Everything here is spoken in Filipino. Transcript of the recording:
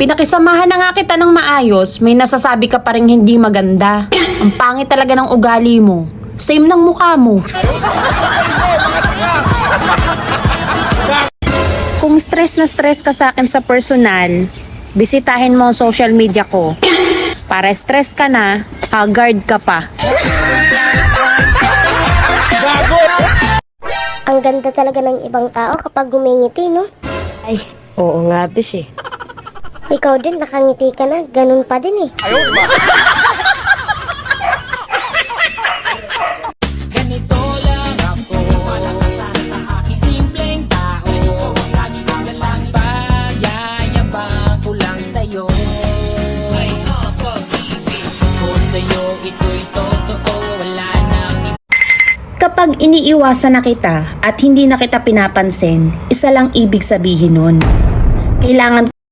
Pinakisamahan na nga kita ng maayos, may nasasabi ka pa rin hindi maganda. Ang pangit talaga ng ugali mo. Same ng mukha mo. Kung stress na stress ka sa akin sa personal, bisitahin mo ang social media ko. Para stress ka na, haggard ka pa. Ang ganda talaga ng ibang tao kapag gumingiti, no? Ay, oo nga, bish eh. Ikaw din, nakangiti ka na. Ganun pa din eh. Ganito lang ako, malakasan sa aking simpleng tao. Lagi kong galang pagyayabang ko lang sa'yo. Ay, pag-ibig ko sa'yo, ito'y totoo, wala nang Kapag iniiwasan na kita at hindi na kita pinapansin, isa lang ibig sabihin nun. Kailangan